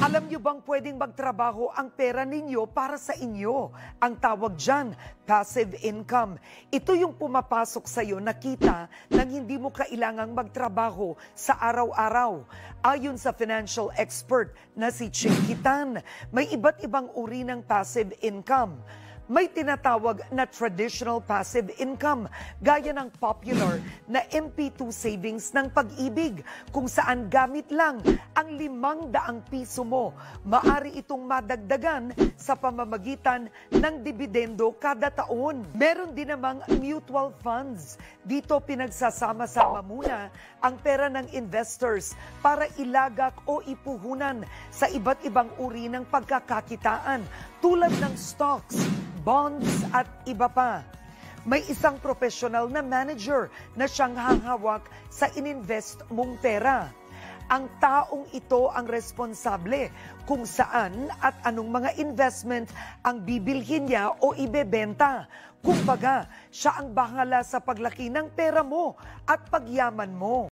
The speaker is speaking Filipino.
Alam niyo bang pwedeng magtrabaho ang pera ninyo para sa inyo? Ang tawag dyan, passive income. Ito yung pumapasok sa iyo na kita nang hindi mo kailangang magtrabaho sa araw-araw. Ayon sa financial expert na si Chinky Tan, may iba't ibang uri ng passive income. May tinatawag na traditional passive income, gaya ng popular na MP2 savings ng Pag-ibig, kung saan gamit lang ang 500 piso mo. Maari itong madagdagan sa pamamagitan ng dibidendo kada taon. Meron din namang mutual funds. Dito pinagsasama-sama muna ang pera ng investors para ilagak o ipuhunan sa iba't ibang uri ng pagkakakitaan tulad ng stocks, bonds at iba pa. May isang professional na manager na siyang hahawak sa ininvest mong pera. Ang taong ito ang responsable kung saan at anong mga investment ang bibilhin niya o ibebenta. Kumbaga, siya ang bahala sa paglaki ng pera mo at pagyaman mo.